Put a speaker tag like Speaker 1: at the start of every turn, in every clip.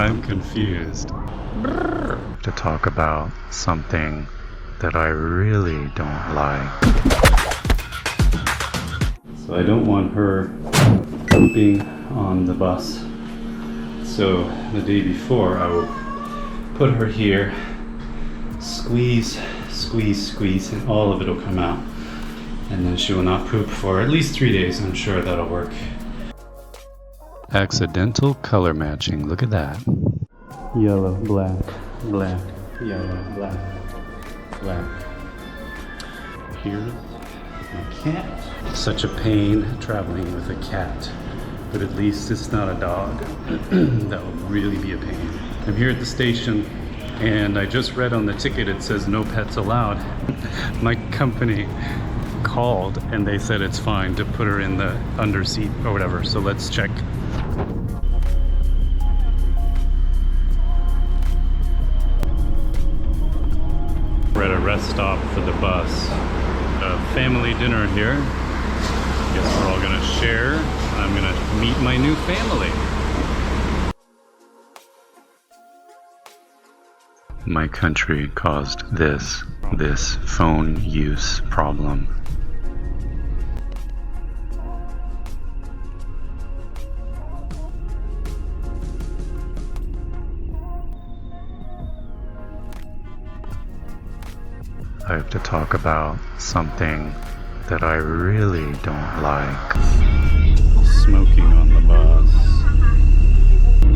Speaker 1: I'm confused. To talk about something that I really don't like. So I don't want her pooping on the bus. So the day before I will put her here, squeeze, and all of it will come out. And then she will not poop for at least 3 days. I'm sure that'll work. Accidental color matching, look at that. Yellow, black, black, yellow, black, black. Here's my cat. Such a pain traveling with a cat, but at least it's not a dog. That would really be a pain. I'm here at the station and I just read on the ticket it says no pets allowed. My company called and they said it's fine to put her in the under seat or whatever, so let's check. We're at a rest stop for the bus. A family dinner here. Guess we're all gonna share. I'm gonna meet my new family. My country caused this phone use problem. I have to talk about something that I really don't like. Smoking on the bus.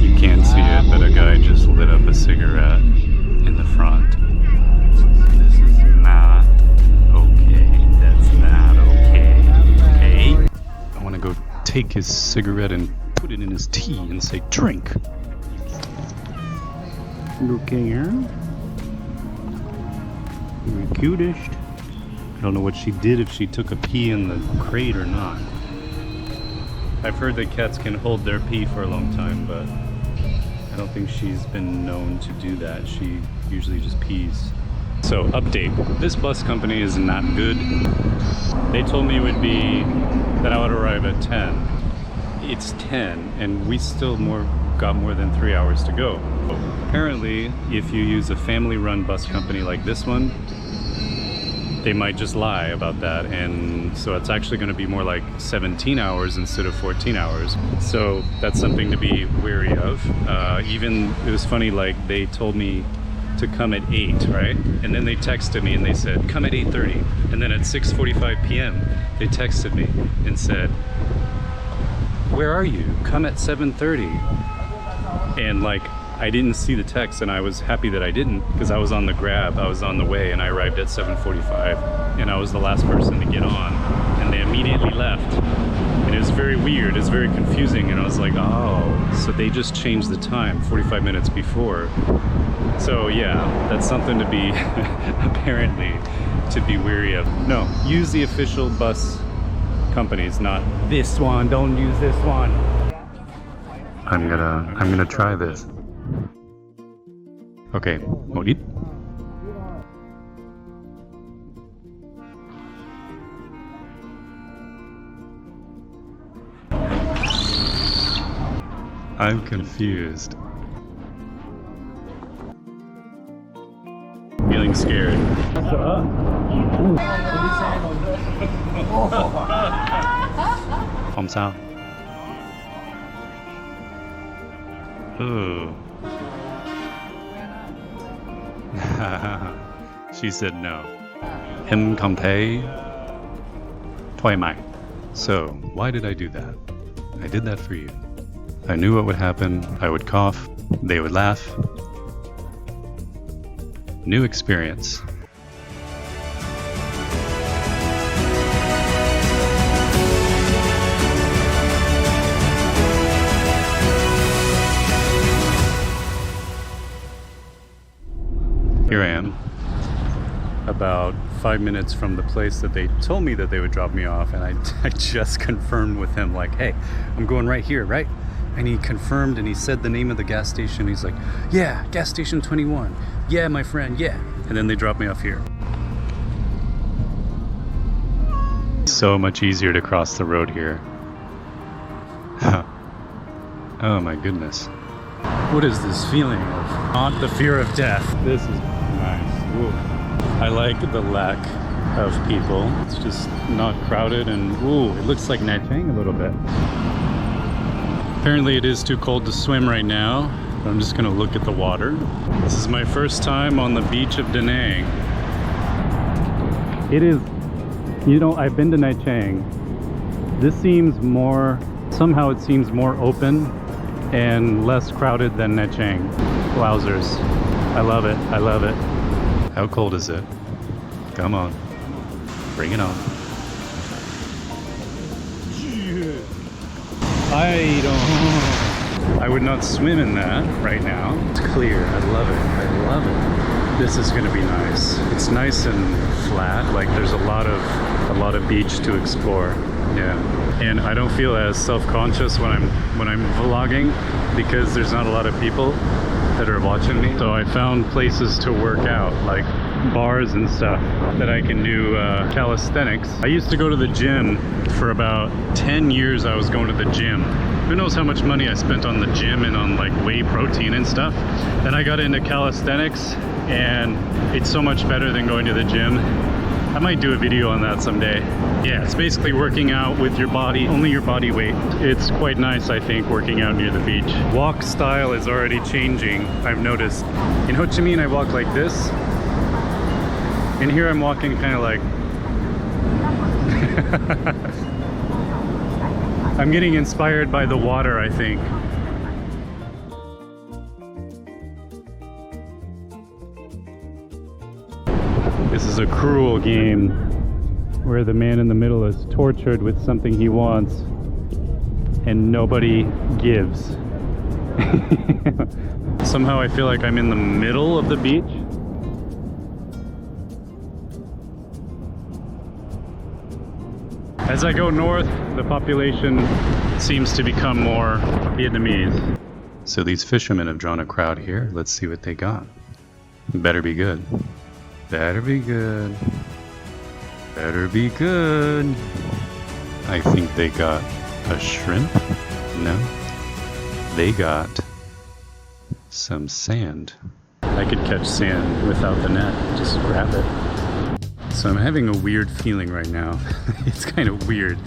Speaker 1: You can't see it, but a guy just lit up a cigarette in the front. This is not okay. That's not okay. Okay? I want to go take his cigarette and put it in his tea and say, drink. Okay, huh? You're cutish. I don't know what she did, if she took a pee in the crate or not. I've heard that cats can hold their pee for a long time, but I don't think she's been known to do that. She usually just pees. So, update. This bus company is not good. They told me it would be that I would arrive at 10. It's 10, and we still got more than 3 hours to go. Apparently, if you use a family-run bus company like this one, they might just lie about that, and so it's actually going to be more like 17 hours instead of 14 hours. So that's something to be wary of. Even, it was funny, like they told me to come at 8, right? And then they texted me and they said, come at 8:30. And then at 6:45 p.m., they texted me and said, where are you? Come at 7:30. And like, I didn't see the text, and I was happy that I didn't, because I was on the grab, I was on the way, and I arrived at 7:45, and I was the last person to get on, and they immediately left. And it was very weird, it was very confusing, and I was like, oh, so they just changed the time 45 minutes before. So yeah, that's something to be, apparently, to be wary of. No, use the official bus companies, not this one, don't use this one. I'm gonna try this. Okay, hold it. I'm confused. Feeling scared. Không sao. Ooh. She said no. Em không thể thoải mái. So, why did I do that? I did that for you. I knew what would happen. I would cough. They would laugh. New experience. Here I am, about 5 minutes from the place that they told me that they would drop me off, and I just confirmed with him, like, hey, I'm going right here, right? And he confirmed, and he said the name of the gas station. He's like, yeah, gas station 21. Yeah, my friend, yeah. And then they dropped me off here. So much easier to cross the road here. Oh my goodness. What is this feeling of not the fear of death? This is nice. Ooh. I like the lack of people. It's just not crowded, and ooh, it looks like Nha Trang a little bit. Apparently it is too cold to swim right now. I'm just gonna look at the water. This is my first time on the beach of Da Nang. It is, you know, I've been to Nha Trang. This seems more, somehow it seems more open and less crowded than Nha Trang. Wowzers. I love it, I love it. How cold is it? Come on, bring it on. I would not swim in that right now. It's clear. I love it. I love it. This is gonna be nice. It's nice and flat. Like there's a lot of beach to explore. Yeah. And I don't feel as self-conscious when I'm vlogging because there's not a lot of people that are watching me. So I found places to work out, like bars and stuff that I can do calisthenics. I used to go to the gym for about 10 years. I was going to the gym. Who knows how much money I spent on the gym and on like whey protein and stuff. Then I got into calisthenics and it's so much better than going to the gym. I might do a video on that someday. Yeah, it's basically working out with your body, only your body weight. It's quite nice, I think, working out near the beach. Walk style is already changing, I've noticed. In Ho Chi Minh, I walk like this. And here I'm walking kind of like... I'm getting inspired by the water, I think. This is a cruel game where the man in the middle is tortured with something he wants and nobody gives. Somehow I feel like I'm in the middle of the beach. As I go north, the population seems to become more Vietnamese. So these fishermen have drawn a crowd here. Let's see what they got. Better be good. Better be good. Better be good. I think they got a shrimp. No. They got some sand. I could catch sand without the net. Just grab it. So I'm having a weird feeling right now. It's kind of weird.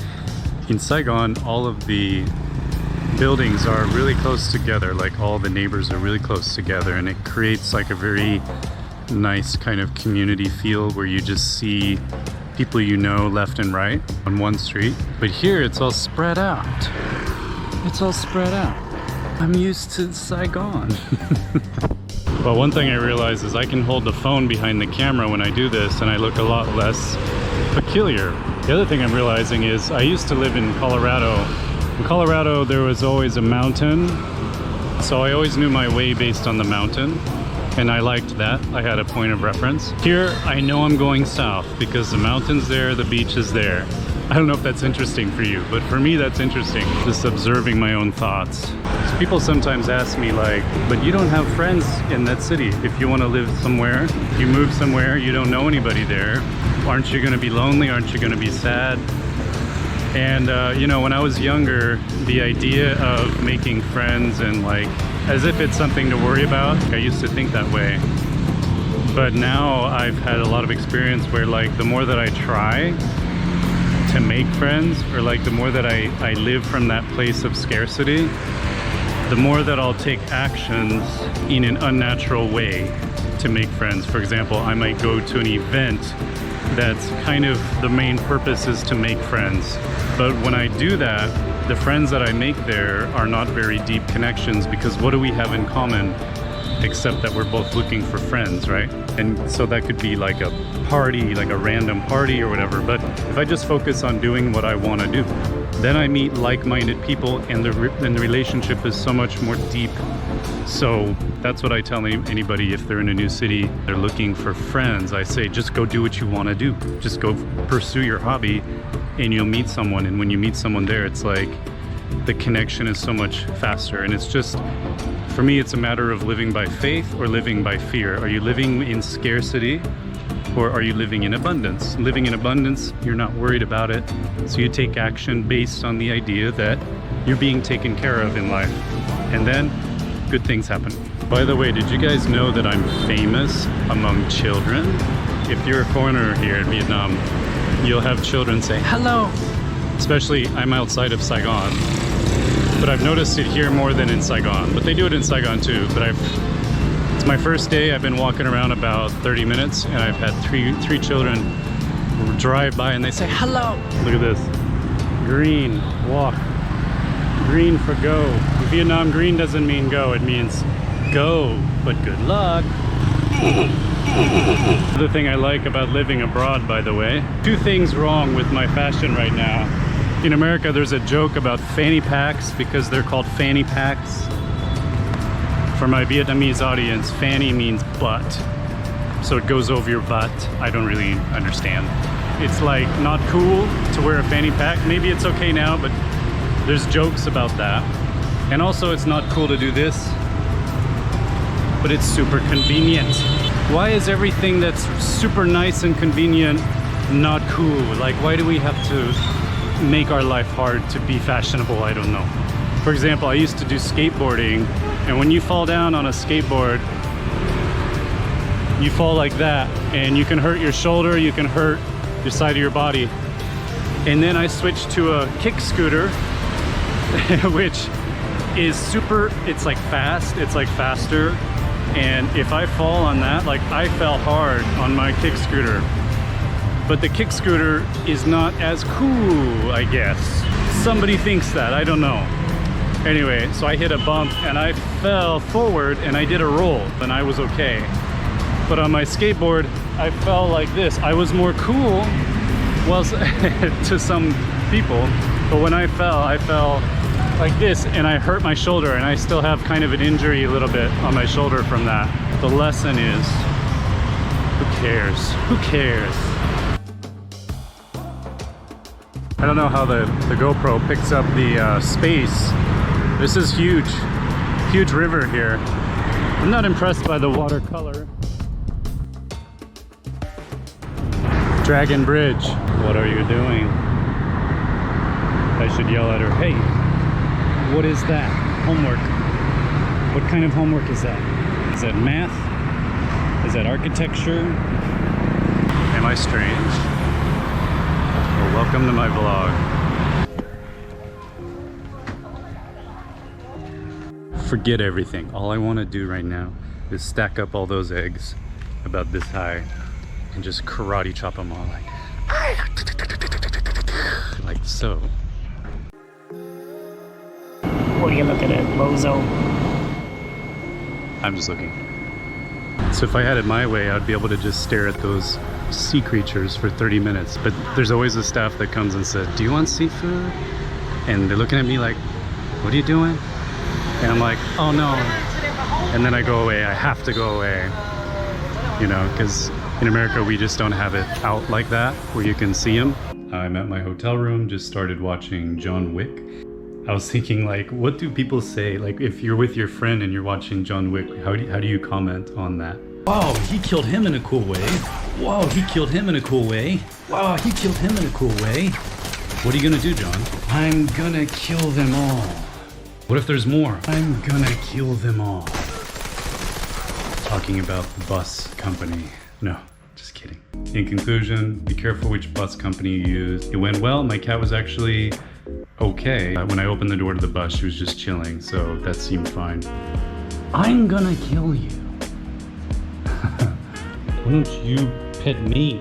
Speaker 1: In Saigon, all of the buildings are really close together. Like all the neighbors are really close together, and it creates like a very nice kind of community feel where you just see people you know left and right on one street. But here it's all spread out. It's all spread out. I'm used to Saigon. But one thing I realize is I can hold the phone behind the camera when I do this and I look a lot less peculiar. The other thing I'm realizing is I used to live in Colorado. In Colorado there was always a mountain, so I always knew my way based on the mountain. And I liked that. I had a point of reference. Here, I know I'm going south because the mountain's there, the beach is there. I don't know if that's interesting for you, but for me that's interesting. Just observing my own thoughts. So people sometimes ask me like, but you don't have friends in that city. If you want to live somewhere, you move somewhere, you don't know anybody there. Aren't you going to be lonely? Aren't you going to be sad? And you know, when I was younger, the idea of making friends and like, as if it's something to worry about, I used to think that way. But now I've had a lot of experience where like the more that I try to make friends, or like the more that I live from that place of scarcity, the more that I'll take actions in an unnatural way to make friends. For example, I might go to an event that's kind of the main purpose is to make friends. But when I do that, the friends that I make there are not very deep connections, because what do we have in common except that we're both looking for friends, right? And so that could be like a party, like a random party or whatever. But if I just focus on doing what I want to do, then I meet like-minded people, and the relationship is so much more deep. So that's what I tell anybody if they're in a new city, they're looking for friends. I say, just go do what you want to do. Just go pursue your hobby and you'll meet someone. And when you meet someone there, it's like the connection is so much faster. And it's just, for me, it's a matter of living by faith or living by fear. Are you living in scarcity or are you living in abundance? Living in abundance, you're not worried about it. So you take action based on the idea that you're being taken care of in life. And then good things happen. By the way, did you guys know that I'm famous among children? If you're a foreigner here in Vietnam, you'll have children say hello. Especially, I'm outside of Saigon, but I've noticed it here more than in Saigon. But they do it in Saigon too. But it's my first day. I've been walking around about 30 minutes, and I've had three children drive by and they say hello. Look at this. Green, walk. Green for go. In Vietnam, green doesn't mean go. It means go, but good luck. The thing I like about living abroad, by the way, two things wrong with my fashion right now. In America, there's a joke about fanny packs because they're called fanny packs. For my Vietnamese audience, fanny means butt. So it goes over your butt. I don't really understand. It's like not cool to wear a fanny pack. Maybe it's okay now, but there's jokes about that. And also it's not cool to do this, but it's super convenient. Why is everything that's super nice and convenient not cool? Like, why do we have to make our life hard to be fashionable? I don't know. For example, I used to do skateboarding, and when you fall down on a skateboard, you fall like that, and you can hurt your shoulder, you can hurt your side of your body. And then I switched to a kick scooter, which is super, it's like fast, it's like faster. And if I fall on that, like I fell hard on my kick scooter. But the kick scooter is not as cool, I guess. Somebody thinks that, I don't know. Anyway, so I hit a bump and I fell forward and I did a roll and I was okay. But on my skateboard, I fell like this. I was more cool, well, to some people. But when I fell like this and I hurt my shoulder, and I still have kind of an injury a little bit on my shoulder from that. The lesson is, who cares? Who cares? I don't know how the GoPro picks up the space. This is huge. Huge river here. I'm not impressed by the watercolor. Dragon Bridge. What are you doing? I should yell at her, hey, what is that? Homework. What kind of homework is that? Is that math? Is that architecture? Am I strange? Well, welcome to my vlog. Forget everything. All I want to do right now is stack up all those eggs about this high and just karate chop them all like so.
Speaker 2: What are you looking at, bozo?
Speaker 1: I'm just looking. So if I had it my way, I'd be able to just stare at those sea creatures for 30 minutes. But there's always a staff that comes and says, do you want seafood? And they're looking at me like, what are you doing? And I'm like, oh no. And then I go away. I have to go away. You know, because in America, we just don't have it out like that, where you can see them. I'm at my hotel room, just started watching John Wick. I was thinking, like, what do people say? Like, if you're with your friend and you're watching John Wick, how do you comment on that? Wow, he killed him in a cool way. Wow, he killed him in a cool way. Wow, he killed him in a cool way. What are you gonna do, John? I'm gonna kill them all. What if there's more? I'm gonna kill them all. Talking about the bus company. No, just kidding. In conclusion, be careful which bus company you use. It went well. My cat was actually okay. When I opened the door to the bus, she was just chilling, so that seemed fine. I'm gonna kill you. Why don't you pet me?